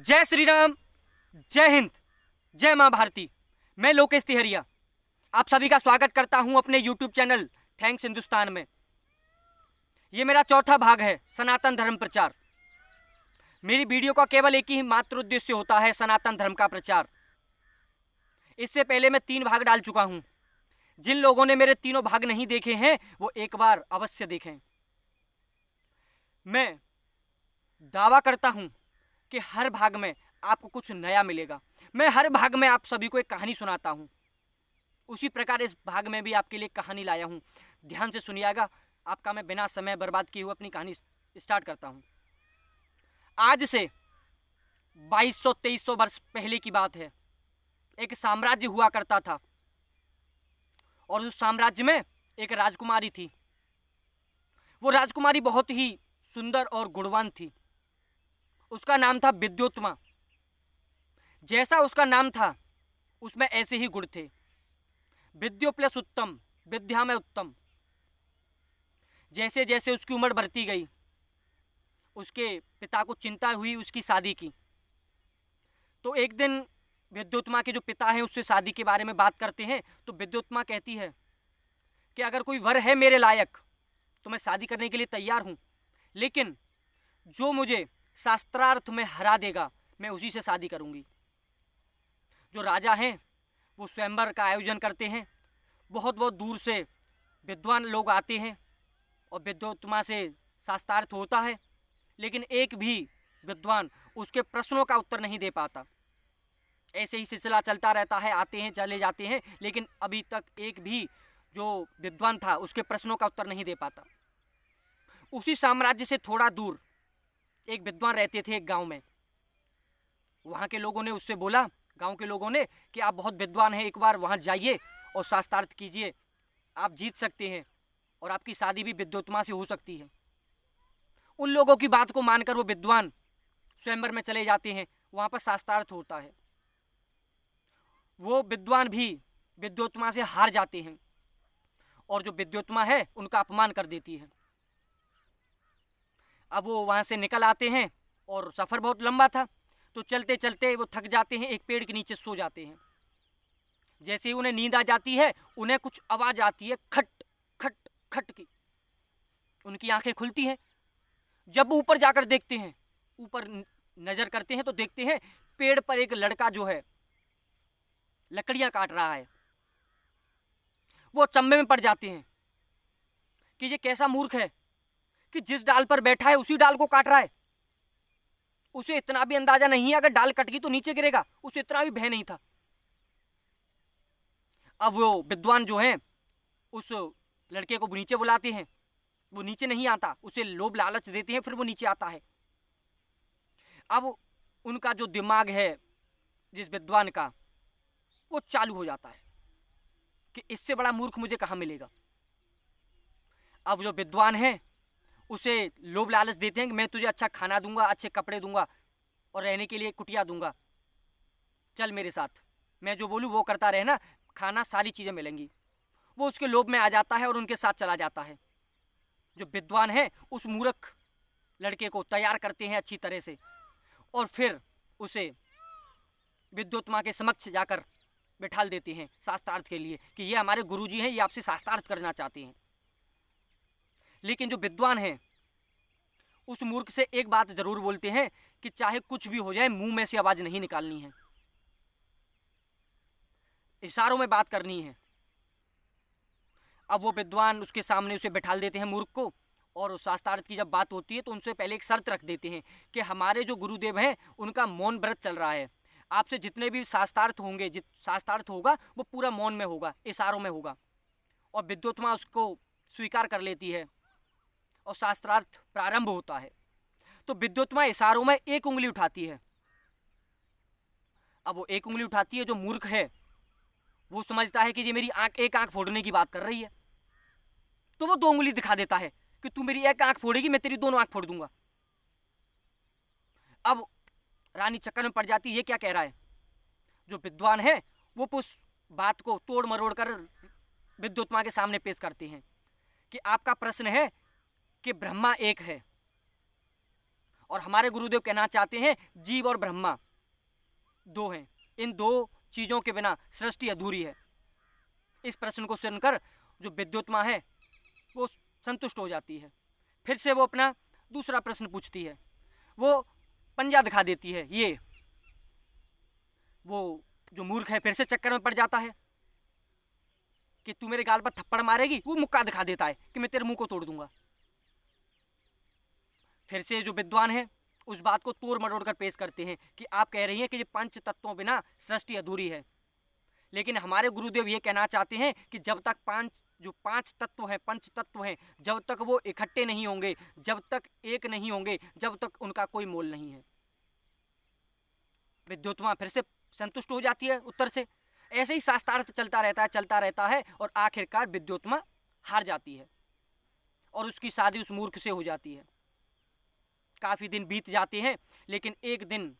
जय श्री राम, जय हिंद, जय मां भारती। मैं लोकेश तिहरिया आप सभी का स्वागत करता हूं अपने YouTube चैनल थैंक्स हिंदुस्तान में। ये मेरा चौथा भाग है सनातन धर्म प्रचार। मेरी वीडियो का केवल एक ही मात्र उद्देश्य होता है, सनातन धर्म का प्रचार। इससे पहले मैं 3 भाग डाल चुका हूं। जिन लोगों ने मेरे तीनों भाग नहीं देखे हैं वो एक बार अवश्य देखें। मैं दावा करता हूं कि हर भाग में आपको कुछ नया मिलेगा। मैं हर भाग में आप सभी को एक कहानी सुनाता हूं। उसी प्रकार इस भाग में भी आपके लिए कहानी लाया हूं। ध्यान से सुनिएगा। आपका मैं बिना समय बर्बाद किए हुए अपनी कहानी स्टार्ट करता हूं। आज से 2200-2300 वर्ष पहले की बात है। एक साम्राज्य हुआ करता था और उस साम्राज्य में एक राजकुमारी थी। वो राजकुमारी बहुत ही सुंदर और गुणवान थी। उसका नाम था विद्योत्मा। जैसा उसका नाम था उसमें ऐसे ही गुण थे। विद्यो प्लस उत्तम, विद्या में उत्तम। जैसे जैसे उसकी उम्र बढ़ती गई, उसके पिता को चिंता हुई उसकी शादी की। तो एक दिन विद्योत्मा के जो पिता हैं उससे शादी के बारे में बात करते हैं। तो विद्योत्मा कहती है कि अगर कोई वर है मेरे लायक तो मैं शादी करने के लिए तैयार हूँ, लेकिन जो मुझे शास्त्रार्थ में हरा देगा मैं उसी से शादी करूँगी। जो राजा हैं वो स्वयंवर का आयोजन करते हैं। बहुत बहुत दूर से विद्वान लोग आते हैं और विद्योत्मा से शास्त्रार्थ होता है, लेकिन एक भी विद्वान उसके प्रश्नों का उत्तर नहीं दे पाता। ऐसे ही सिलसिला चलता रहता है, आते हैं चले जाते हैं, लेकिन अभी तक एक भी जो विद्वान था उसके प्रश्नों का उत्तर नहीं दे पाता। उसी साम्राज्य से थोड़ा दूर एक विद्वान रहते थे एक गांव में। वहाँ के लोगों ने उससे बोला, गांव के लोगों ने, कि आप बहुत विद्वान हैं, एक बार वहाँ जाइए और शास्त्रार्थ कीजिए, आप जीत सकते हैं और आपकी शादी भी विद्योत्मा से हो सकती है। उन लोगों की बात को मानकर वो विद्वान स्वयंवर में चले जाते हैं। वहाँ पर शास्त्रार्थ होता है। वो विद्वान भी विद्योत्मा से हार जाते हैं और जो विद्योत्मा है उनका अपमान कर देती है। अब वो वहाँ से निकल आते हैं और सफ़र बहुत लंबा था, तो चलते चलते वो थक जाते हैं, एक पेड़ के नीचे सो जाते हैं। जैसे ही उन्हें नींद आ जाती है उन्हें कुछ आवाज़ आती है, खट खट खट की। उनकी आंखें खुलती हैं। जब ऊपर जाकर देखते हैं, ऊपर नज़र करते हैं तो देखते हैं पेड़ पर एक लड़का जो है लकड़ियाँ काट रहा है। वो अचंभे में पड़ जाते हैं कि ये कैसा मूर्ख है कि जिस डाल पर बैठा है उसी डाल को काट रहा है। उसे इतना भी अंदाजा नहीं है अगर डाल कट गई तो नीचे गिरेगा। उसे इतना भी भय नहीं था। अब वो विद्वान जो हैं उस लड़के को नीचे बुलाते हैं। वो नीचे नहीं आता, उसे लोभ लालच देते हैं, फिर वो नीचे आता है। अब उनका जो दिमाग है जिस विद्वान का, वो चालू हो जाता है कि इससे बड़ा मूर्ख मुझे कहाँ मिलेगा। अब जो विद्वान है उसे लोभ लालच देते हैं कि मैं तुझे अच्छा खाना दूंगा, अच्छे कपड़े दूंगा और रहने के लिए कुटिया दूंगा, चल मेरे साथ, मैं जो बोलूँ वो करता रहे ना, खाना सारी चीज़ें मिलेंगी। वो उसके लोभ में आ जाता है और उनके साथ चला जाता है। जो विद्वान है उस मूर्ख लड़के को तैयार करते हैं अच्छी तरह से और फिर उसे विद्योत्मा के समक्ष जाकर बिठाल देते हैं शास्त्रार्थ के लिए कि ये हमारे गुरुजी हैं, ये आपसे शास्त्रार्थ करना चाहते हैं। लेकिन जो विद्वान हैं उस मूर्ख से एक बात जरूर बोलते हैं कि चाहे कुछ भी हो जाए मुंह में से आवाज नहीं निकालनी है, इशारों में बात करनी है। अब वो विद्वान उसके सामने उसे बिठाल देते हैं मूर्ख को, और उस शास्त्रार्थ की जब बात होती है तो उनसे पहले एक शर्त रख देते हैं कि हमारे जो गुरुदेव हैं उनका मौन व्रत चल रहा है। आपसे जितने भी शास्त्रार्थ होंगे, शास्त्रार्थ होगा वो पूरा मौन में होगा, इशारों में होगा। और विद्योत्मा उसको स्वीकार कर लेती है और शास्त्रार्थ प्रारंभ होता है। तो विद्योत्मा इशारों में एक उंगली उठाती है। अब वो एक उंगली उठाती है, जो मूर्ख है वो समझता है कि ये मेरी एक आंख फोड़ने की बात कर रही है, तो वो 2 उंगली दिखा देता है कि तू मेरी एक आंख फोड़ेगी, मैं तेरी दोनों आंख फोड़ दूंगा। अब रानी चक्कर में पड़ जाती है, ये क्या कह रहा है। जो विद्वान है वो उस बात को तोड़ मरोड़ कर विद्योत्मा के सामने पेश करते हैं कि आपका प्रश्न है कि ब्रह्मा एक है और हमारे गुरुदेव कहना चाहते हैं जीव और ब्रह्मा दो हैं, इन दो चीज़ों के बिना सृष्टि अधूरी है। इस प्रश्न को सुनकर जो विद्युत्मा है वो संतुष्ट हो जाती है। फिर से वो अपना दूसरा प्रश्न पूछती है, वो पंजा दिखा देती है। ये वो जो मूर्ख है फिर से चक्कर में पड़ जाता है कि तू मेरे गाल पर थप्पड़ मारेगी, वो मुक्का दिखा देता है कि मैं तेरे मुंह को तोड़ दूंगा। फिर से जो विद्वान है उस बात को तोड़ मरोड़ कर पेश करते हैं कि आप कह रही हैं कि ये पंच तत्वों बिना सृष्टि अधूरी है, लेकिन हमारे गुरुदेव ये कहना चाहते हैं कि जब तक पांच तत्व हैं, पंच तत्व हैं, जब तक वो इकट्ठे नहीं होंगे, जब तक एक नहीं होंगे, जब तक उनका कोई मोल नहीं है। विद्युत्मा फिर से संतुष्ट हो जाती है उत्तर से। ऐसे ही शास्त्रार्थ चलता रहता है और आखिरकार विद्युत्मा हार जाती है और उसकी शादी उस मूर्ख से हो जाती है। काफी दिन बीत जाते हैं, लेकिन एक दिन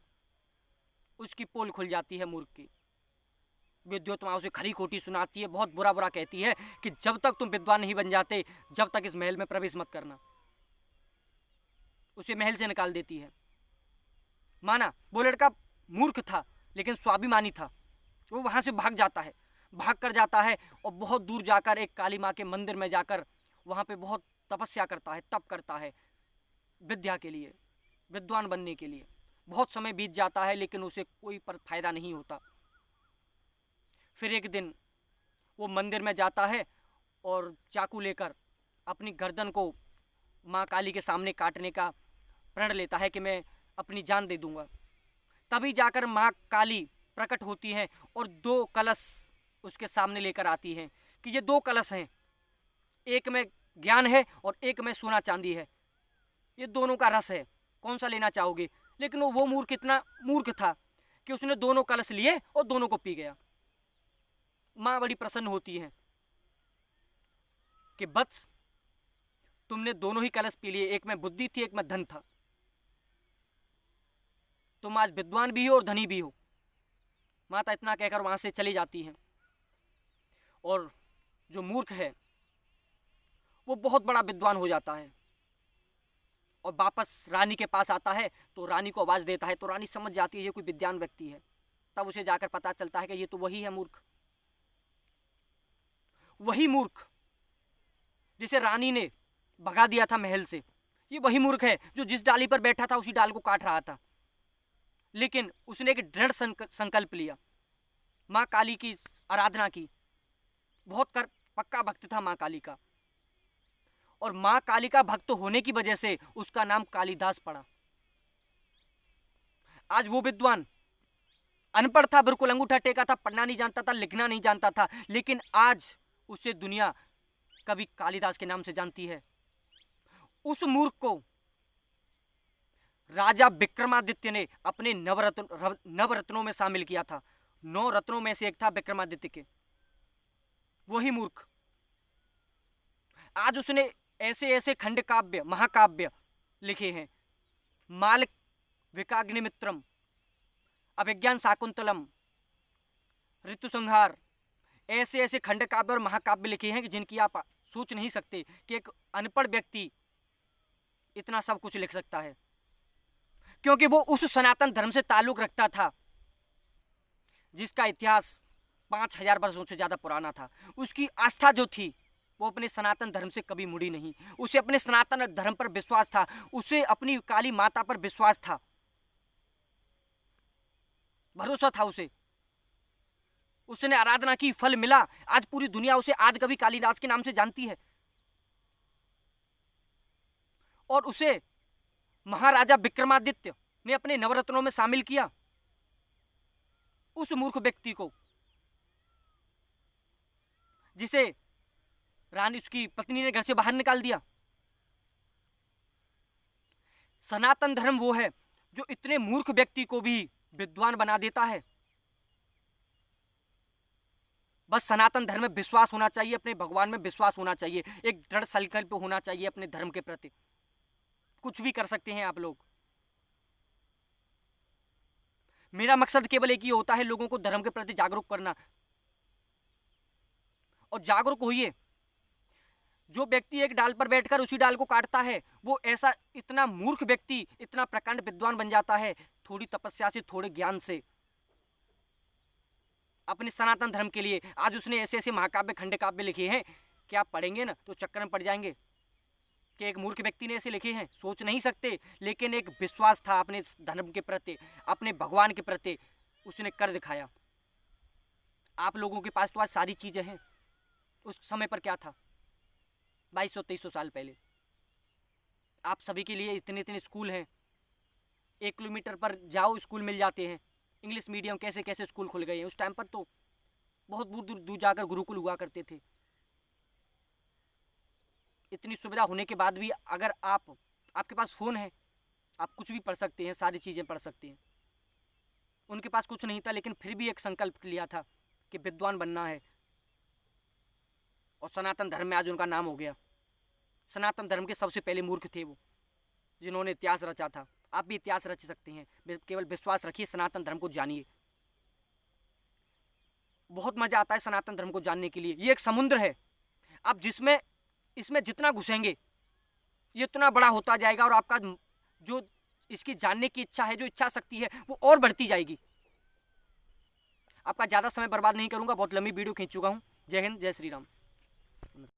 उसकी पोल खुल जाती है मूर्ख की। विद्युत्मा उसे खरी खोटी सुनाती है, बहुत बुरा बुरा कहती है कि जब तक तुम विद्वान नहीं बन जाते, जब तक इस महल में प्रवेश मत करना। उसे महल से निकाल देती है। माना वो लड़का मूर्ख था लेकिन स्वाभिमानी था, वो वहां से भाग कर जाता है और बहुत दूर जाकर एक काली माँ के मंदिर में जाकर वहां पे बहुत तपस्या करता है, तप करता है विद्या के लिए, विद्वान बनने के लिए। बहुत समय बीत जाता है लेकिन उसे कोई फायदा नहीं होता। फिर एक दिन वो मंदिर में जाता है और चाकू लेकर अपनी गर्दन को माँ काली के सामने काटने का प्रण लेता है कि मैं अपनी जान दे दूंगा। तभी जाकर माँ काली प्रकट होती हैं और दो कलश उसके सामने लेकर आती हैं कि ये दो कलश हैं, एक में ज्ञान है और एक में सोना चांदी है, ये दोनों का रस है, कौन सा लेना चाहोगे। लेकिन वो मूर्ख इतना मूर्ख था कि उसने दोनों कलश लिए और दोनों को पी गया। माँ बड़ी प्रसन्न होती है कि बस तुमने दोनों ही कलश पी लिए, एक में बुद्धि थी एक में धन था, तुम आज विद्वान भी हो और धनी भी हो। माता इतना कहकर वहां से चली जाती है और जो मूर्ख है वो बहुत बड़ा विद्वान हो जाता है और वापस रानी के पास आता है तो रानी को आवाज देता है, तो रानी समझ जाती है ये कोई विद्वान व्यक्ति है। तब उसे जाकर पता चलता है कि ये तो वही है मूर्ख, वही मूर्ख जिसे रानी ने भगा दिया था महल से। ये वही मूर्ख है जो जिस डाली पर बैठा था उसी डाल को काट रहा था। लेकिन उसने एक दृढ़ संकल्प लिया, माँ काली की आराधना की, बहुत पक्का भक्त था माँ काली का, और माँ काली का भक्त होने की वजह से उसका नाम कालिदास पड़ा। आज वो विद्वान अनपढ़ था, बिल्कुल अंगूठा टेका था, पढ़ना नहीं जानता था, लिखना नहीं जानता था, लेकिन आज उसे दुनिया कभी कालिदास के नाम से जानती है। उस मूर्ख को राजा विक्रमादित्य ने अपने नवरत्नों में शामिल किया था। 9 रत्नों में से एक था विक्रमादित्य के। वही मूर्ख आज उसने ऐसे ऐसे खंड काव्य महाकाव्य लिखे हैं, माल विकाग्निमित्रम, अभिज्ञान शाकुंतलम, ऋतु संहार, ऐसे ऐसे खंड काव्य और महाकाव्य लिखे हैं कि जिनकी आप सोच नहीं सकते कि एक अनपढ़ व्यक्ति इतना सब कुछ लिख सकता है, क्योंकि वो उस सनातन धर्म से ताल्लुक रखता था जिसका इतिहास 5000 वर्षों से ज्यादा पुराना था। उसकी आस्था जो थी वो अपने सनातन धर्म से कभी मुड़ी नहीं। उसे अपने सनातन धर्म पर विश्वास था, उसे अपनी काली माता पर विश्वास था, भरोसा था उसे। उसने आराधना की, फल मिला। आज पूरी दुनिया उसे आदिकवि कालिदास के नाम से जानती है और उसे महाराजा विक्रमादित्य ने अपने नवरत्नों में शामिल किया। उस मूर्ख व्यक्ति को, जिसे रानी उसकी पत्नी ने घर से बाहर निकाल दिया। सनातन धर्म वो है जो इतने मूर्ख व्यक्ति को भी विद्वान बना देता है। बस सनातन धर्म में विश्वास होना चाहिए, अपने भगवान में विश्वास होना चाहिए, एक दृढ़ संकल्प होना चाहिए अपने धर्म के प्रति। कुछ भी कर सकते हैं आप लोग। मेरा मकसद केवल एक ही होता है, लोगों को धर्म के प्रति जागरूक करना। और जागरूक होइए। जो व्यक्ति एक डाल पर बैठकर उसी डाल को काटता है, वो ऐसा इतना मूर्ख व्यक्ति इतना प्रकांड विद्वान बन जाता है थोड़ी तपस्या से, थोड़े ज्ञान से, अपने सनातन धर्म के लिए। आज उसने ऐसे ऐसे महाकाव्य, खंड काव्य लिखे हैं कि आप पढ़ेंगे ना तो चक्कर में पड़ जाएंगे कि एक मूर्ख व्यक्ति ने ऐसे लिखे हैं, सोच नहीं सकते। लेकिन एक विश्वास था अपने धर्म के प्रति, अपने भगवान के प्रति, उसने कर दिखाया। आप लोगों के पास तो आज सारी चीजें हैं, उस समय पर क्या था 2200-2300 साल पहले? आप सभी के लिए इतने इतने स्कूल हैं, 1 किलोमीटर पर जाओ स्कूल मिल जाते हैं। इंग्लिश मीडियम कैसे कैसे स्कूल खुल गए हैं। उस टाइम पर तो बहुत दूर दूर जाकर गुरुकुल हुआ करते थे। इतनी सुविधा होने के बाद भी अगर आपके पास फ़ोन है, आप कुछ भी पढ़ सकते हैं, सारी चीज़ें पढ़ सकते हैं। उनके पास कुछ नहीं था, लेकिन फिर भी एक संकल्प लिया था कि विद्वान बनना है, और सनातन धर्म में आज उनका नाम हो गया। सनातन धर्म के सबसे पहले मूर्ख थे वो, जिन्होंने इतिहास रचा था। आप भी इतिहास रच सकते हैं, केवल विश्वास रखिए, सनातन धर्म को जानिए। बहुत मजा आता है सनातन धर्म को जानने के लिए। ये एक समुद्र है, आप इसमें जितना घुसेंगे ये इतना बड़ा होता जाएगा, और आपका जो इसकी जानने की इच्छा है, जो इच्छा शक्ति है, वो और बढ़ती जाएगी। आपका ज़्यादा समय बर्बाद नहीं करूंगा, बहुत लंबी वीडियो खींच चुका हूँ। जय हिंद, जय श्री राम।